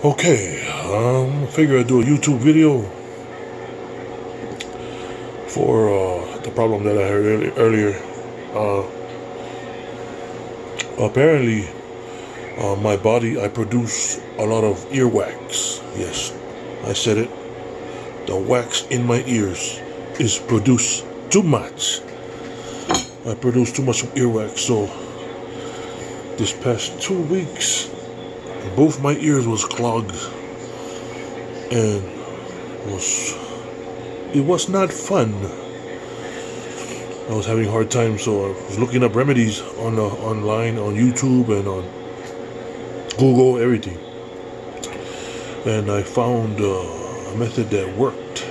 Okay, figure I'd do a YouTube video for the problem that I heard earlier. Apparently, my body, I produce a lot of earwax. Yes, I said it. The wax in my ears is produced too much. I produce too much earwax, so this past 2 weeks, both my ears was clogged, and it was not fun. I was having a hard time, so I was looking up remedies online, on YouTube, and on Google, everything. And I found a method that worked.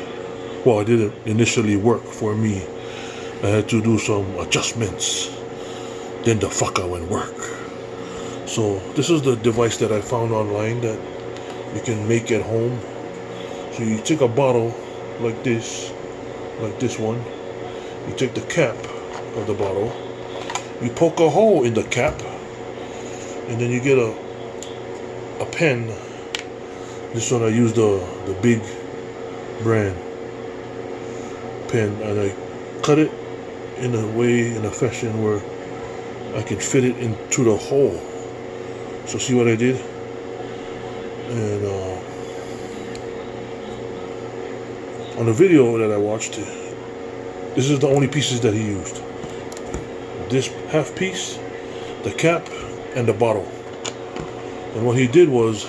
Well, it didn't initially work for me. I had to do some adjustments. Then the fucker went work. So this is the device that I found online that you can make at home. So you take a bottle like this one. You take the cap of the bottle. You poke a hole in the cap, and then you get a pen. This one I use the big brand pen, and I cut it in a fashion where I can fit it into the hole. So see what I did? And on the video that I watched, this is the only pieces that he used. This half piece, the cap, and the bottle. And what he did was,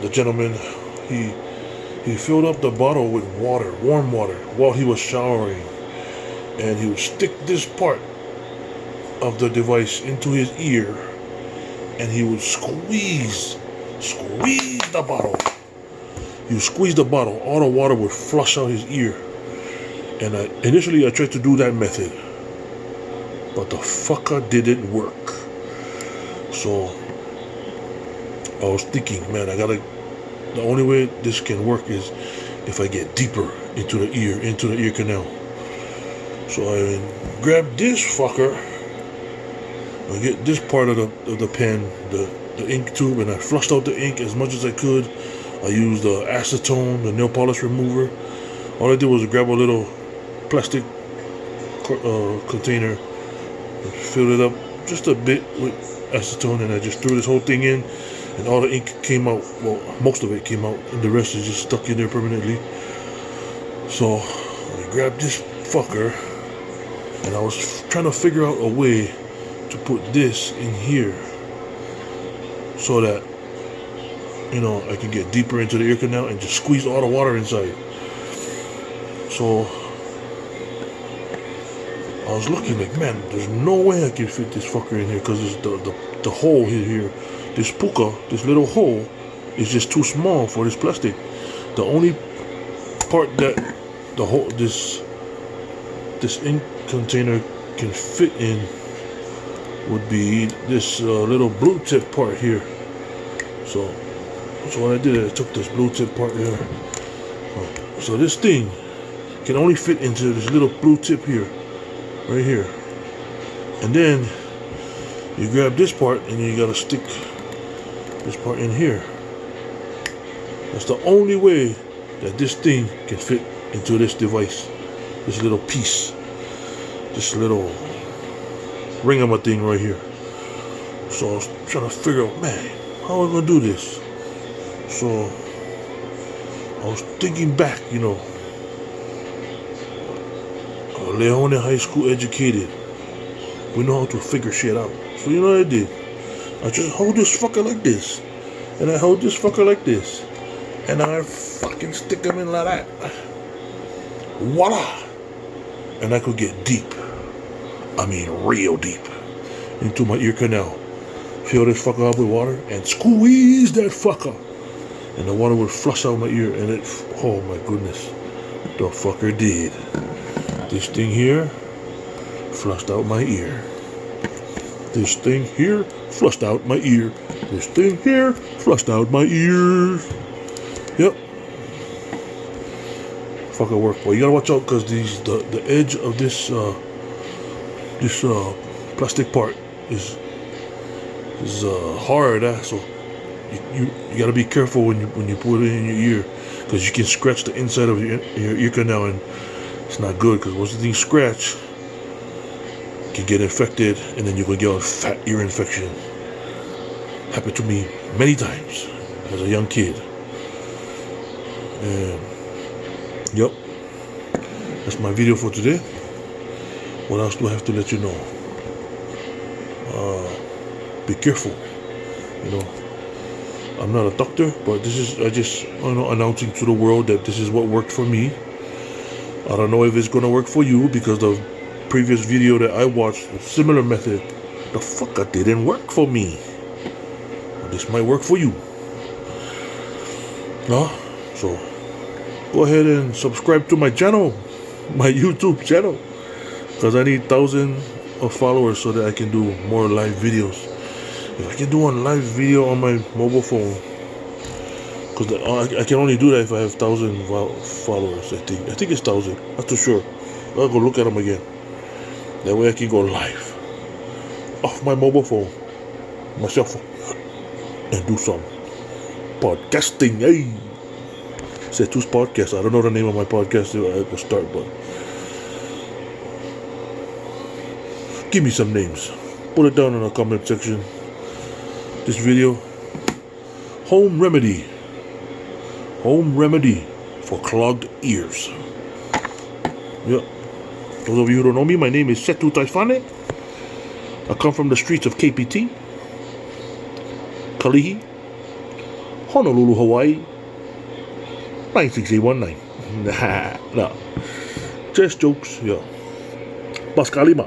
the gentleman, he filled up the bottle with water, warm water, while he was showering. And he would stick this part of the device into his ear, and he would squeeze the bottle. You squeeze the bottle, all the water would flush out his ear. And initially I tried to do that method, but the fucker didn't work. So I was thinking, man, the only way this can work is if I get deeper into the ear canal. So I grabbed this fucker, I get this part of the pen, the ink tube, and I flushed out the ink as much as I could. I used the acetone, the nail polish remover. All I did was grab a little plastic container, filled it up just a bit with acetone, and I just threw this whole thing in, and all the ink came out. Well, most of it came out, and the rest is just stuck in there permanently. So I grabbed this fucker, and I was trying to figure out a way to put this in here so that, you know, I can get deeper into the ear canal and just squeeze all the water inside. So I was looking like, man, there's no way I can fit this fucker in here, because the hole here, this puka, this little hole, is just too small for this plastic. The only part that the whole this ink container can fit in would be this little blue tip part here. So what I did, I took this blue tip part here. So this thing can only fit into this little blue tip here, right here. And then you grab this part, and you gotta stick this part in here. That's the only way that this thing can fit into this device. This little piece, this little ring-a-ma-thing right here. So I was trying to figure out, man, how am I gonna do this? So I was thinking back, you know, Leone high school educated. We know how to figure shit out. So you know what I did? I just hold this fucker like this, and I hold this fucker like this, and I fucking stick them in like that. Voila! And I could get deep. I mean real deep into my ear canal. Fill this fucker up with water and squeeze that fucker, and the water would flush out my ear, and it, oh my goodness, the fucker did. This thing here flushed out my ear. This thing here flushed out my ear. This thing here flushed out my ears. Yep. Fucker work. Well, you gotta watch out, because the edge of this plastic part is hard, so you gotta be careful when you put it in your ear, because you can scratch the inside of your ear canal, and it's not good, because once the thing scratch, you can get infected, and then you're gonna get a fat ear infection. Happened to me many times as a young kid. And yep, that's my video for today. What else do I have to let you know? Be careful. I'm not a doctor, but I just announcing to the world that this is what worked for me. I don't know if it's gonna work for you, because the previous video that I watched, a similar method, the fucker didn't work for me. But this might work for you. No? So go ahead and subscribe to my channel, my YouTube channel, because I need 1,000 of followers so that I can do more live videos. If I can do a live video on my mobile phone, because I can only do that if I have 1,000 followers. I think it's 1,000. Not too sure. I'll go look at them again. That way I can go live off my mobile phone, my cell phone, and do some podcasting. Hey, said who's podcast? I don't know the name of my podcast. I will start, but give me some names. Put it down in the comment section. This video, home remedy for clogged ears. Yeah. Those of you who don't know me, my name is Setu Taifane. I come from the streets of KPT, Kalihi, Honolulu, Hawaii, 96819. No, just jokes. Yeah. Pascalima.